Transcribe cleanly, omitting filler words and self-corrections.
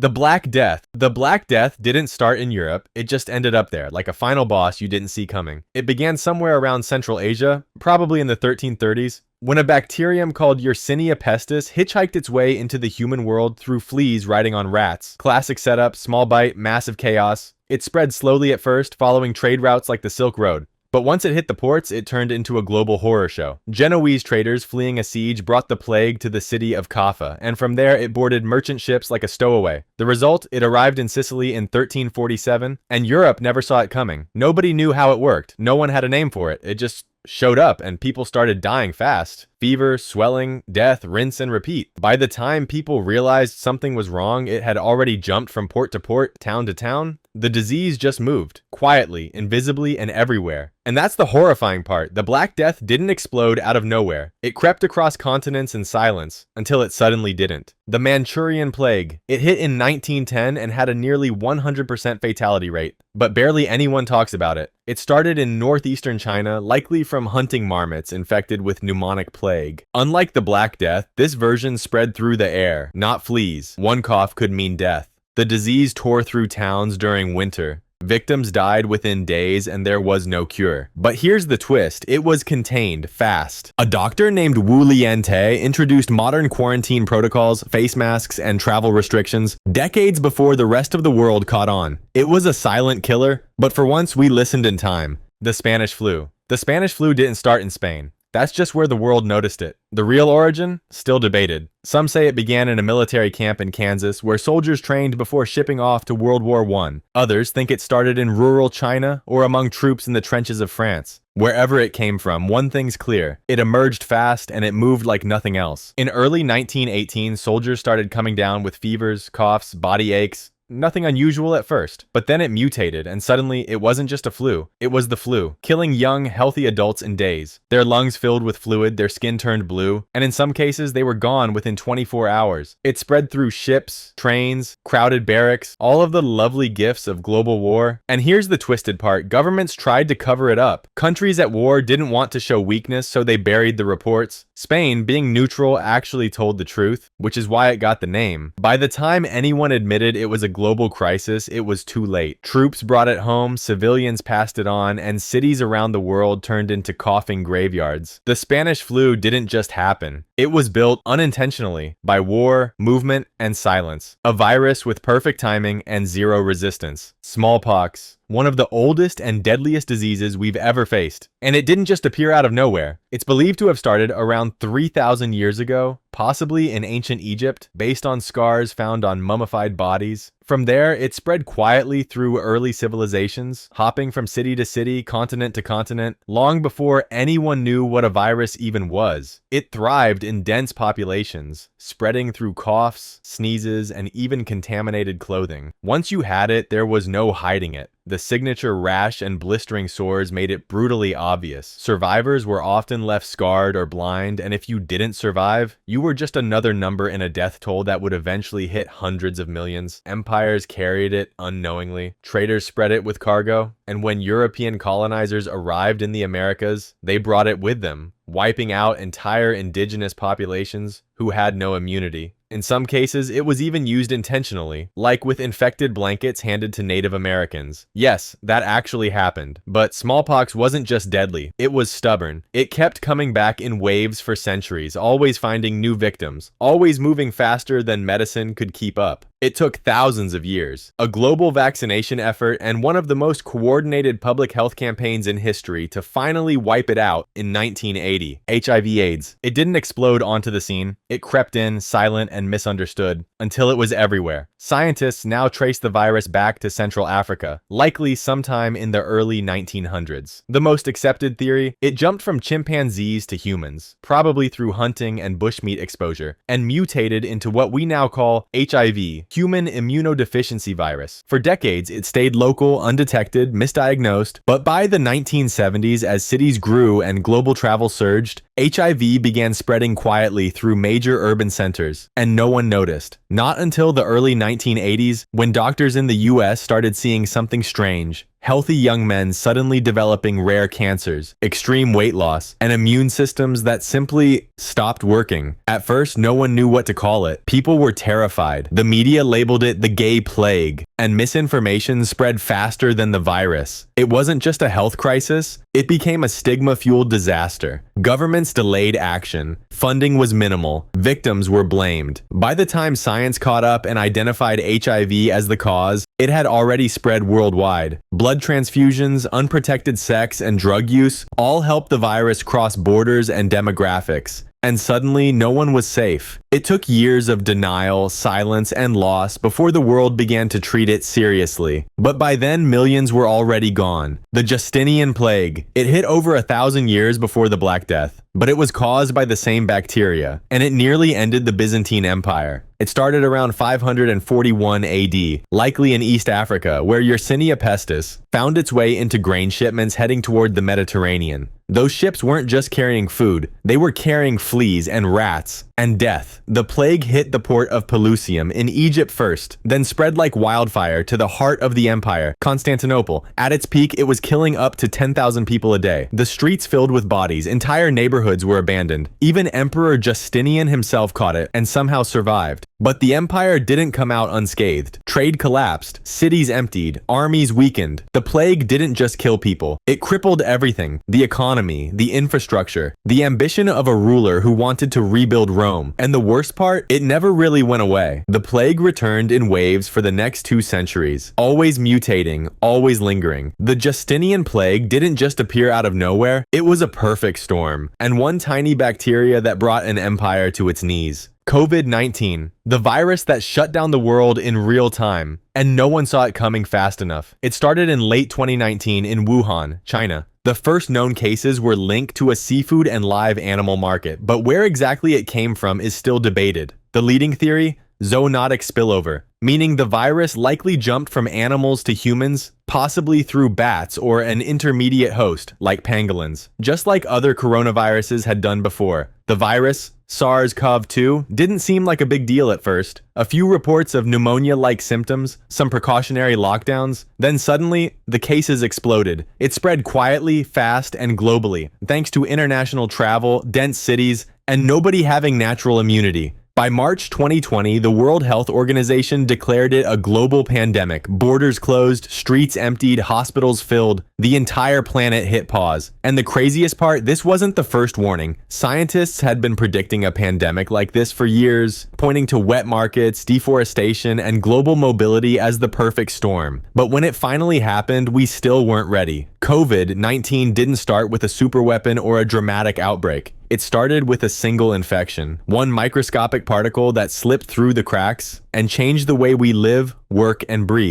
The Black Death. The Black Death didn't start in Europe, it just ended up there, like a final boss you didn't see coming. It began somewhere around Central Asia, probably in the 1330s, when a bacterium called Yersinia pestis hitchhiked its way into the human world through fleas riding on rats. Classic setup, small bite, massive chaos. It spread slowly at first, following trade routes like the Silk Road. But once it hit the ports, it turned into a global horror show. Genoese traders fleeing a siege brought the plague to the city of Kaffa, and from there it boarded merchant ships like a stowaway. The result, it arrived in Sicily in 1347, and Europe never saw it coming. Nobody knew how it worked. No one had a name for it. It just showed up, and people started dying fast. Fever, swelling, death, rinse and repeat. By the time people realized something was wrong, it had already jumped from port to port, town to town. The disease just moved, quietly, invisibly, and everywhere. And that's the horrifying part. The Black Death didn't explode out of nowhere. It crept across continents in silence, until it suddenly didn't. The Manchurian Plague. It hit in 1910 and had a nearly 100% fatality rate, but barely anyone talks about it. It started in northeastern China, likely from hunting marmots infected with pneumonic plague. Unlike the Black Death, this version spread through the air, not fleas. One cough could mean death. The disease tore through towns during winter. Victims died within days and there was no cure. But here's the twist, it was contained fast. A doctor named Wu Liante introduced modern quarantine protocols, face masks, and travel restrictions decades before the rest of the world caught on. It was a silent killer, but for once we listened in time. The Spanish flu. The Spanish flu didn't start in Spain. That's just where the world noticed it. The real origin? Still debated. Some say it began in a military camp in Kansas where soldiers trained before shipping off to World War I. Others think it started in rural China or among troops in the trenches of France. Wherever it came from, one thing's clear. It emerged fast and it moved like nothing else. In early 1918, soldiers started coming down with fevers, coughs, body aches. Nothing unusual at first, but then it mutated and suddenly it wasn't just a flu, it was the flu, killing young, healthy adults in days. Their lungs filled with fluid, their skin turned blue, and in some cases they were gone within 24 hours. It spread through ships, trains, crowded barracks, all of the lovely gifts of global war. And here's the twisted part, governments tried to cover it up. Countries at war didn't want to show weakness, so they buried the reports. Spain, being neutral, actually told the truth, which is why it got the name. By the time anyone admitted it was a global crisis, it was too late. Troops brought it home, civilians passed it on, and cities around the world turned into coughing graveyards. The Spanish flu didn't just happen. It was built unintentionally by war, movement, and silence. A virus with perfect timing and zero resistance. Smallpox. One of the oldest and deadliest diseases we've ever faced. And it didn't just appear out of nowhere. It's believed to have started around 3,000 years ago, possibly in ancient Egypt, based on scars found on mummified bodies. From there, it spread quietly through early civilizations, hopping from city to city, continent to continent, long before anyone knew what a virus even was. It thrived in dense populations, spreading through coughs, sneezes, and even contaminated clothing. Once you had it, there was no hiding it. The signature rash and blistering sores made it brutally obvious. Survivors were often left scarred or blind, and if you didn't survive, you were just another number in a death toll that would eventually hit hundreds of millions. Empires carried it unknowingly. Traders spread it with cargo, and when European colonizers arrived in the Americas, they brought it with them, wiping out entire indigenous populations who had no immunity. In some cases, it was even used intentionally, like with infected blankets handed to Native Americans. Yes, that actually happened. But smallpox wasn't just deadly, it was stubborn. It kept coming back in waves for centuries, always finding new victims, always moving faster than medicine could keep up. It took thousands of years, a global vaccination effort, and one of the most coordinated public health campaigns in history to finally wipe it out in 1980. HIV/AIDS. It didn't explode onto the scene. It crept in, silent and misunderstood, until it was everywhere. Scientists now trace the virus back to Central Africa, likely sometime in the early 1900s. The most accepted theory? It jumped from chimpanzees to humans, probably through hunting and bushmeat exposure, and mutated into what we now call HIV, human immunodeficiency virus. For decades, it stayed local, undetected, misdiagnosed, but by the 1970s, as cities grew and global travel surged, HIV began spreading quietly through major urban centers, and no one noticed. Not until the early 1980s, when doctors in the US started seeing something strange. healthy young men suddenly developing rare cancers, extreme weight loss, and immune systems that simply stopped working. At first, no one knew what to call it. People were terrified. The media labeled it the gay plague, and misinformation spread faster than the virus. It wasn't just a health crisis, it became a stigma-fueled disaster. Governments delayed action. Funding was minimal. Victims were blamed. By the time science caught up and identified HIV as the cause, it had already spread worldwide. Blood transfusions, unprotected sex, and drug use all helped the virus cross borders and demographics. And suddenly, no one was safe. It took years of denial, silence, and loss before the world began to treat it seriously. But by then, millions were already gone. The Justinian Plague. It hit over 1,000 years before the Black Death, but it was caused by the same bacteria, and it nearly ended the Byzantine Empire. It started around 541 AD, likely in East Africa, where Yersinia pestis found its way into grain shipments heading toward the Mediterranean. Those ships weren't just carrying food, they were carrying fleas and rats and death. The plague hit the port of Pelusium in Egypt first, then spread like wildfire to the heart of the empire, Constantinople. At its peak, it was killing up to 10,000 people a day. The streets filled with bodies, entire neighborhoods were abandoned. Even Emperor Justinian himself caught it and somehow survived. But the empire didn't come out unscathed. Trade collapsed, cities emptied, armies weakened. The plague didn't just kill people, it crippled everything: the economy, the infrastructure, the ambition of a ruler who wanted to rebuild Rome. And the worst part, it never really went away. The plague returned in waves for the next 2 centuries, always mutating, always lingering. The Justinian plague didn't just appear out of nowhere, it was a perfect storm, and one tiny bacteria that brought an empire to its knees. COVID-19, the virus that shut down the world in real time, and no one saw it coming fast enough. It started in late 2019 in Wuhan, China. The first known cases were linked to a seafood and live animal market, but where exactly it came from is still debated. The leading theory? Zoonotic spillover, meaning the virus likely jumped from animals to humans, possibly through bats or an intermediate host, like pangolins. Just like other coronaviruses had done before, the virus, SARS-CoV-2, didn't seem like a big deal at first. A few reports of pneumonia-like symptoms, some precautionary lockdowns, then suddenly, the cases exploded. It spread quietly, fast, and globally, thanks to international travel, dense cities, and nobody having natural immunity. By March 2020, the World Health Organization declared it a global pandemic. Borders closed, streets emptied, hospitals filled. The entire planet hit pause. And the craziest part, this wasn't the first warning. Scientists had been predicting a pandemic like this for years, pointing to wet markets, deforestation, and global mobility as the perfect storm. But when it finally happened, we still weren't ready. COVID-19 didn't start with a superweapon or a dramatic outbreak. It started with a single infection, one microscopic particle that slipped through the cracks and changed the way we live, work, and breathe.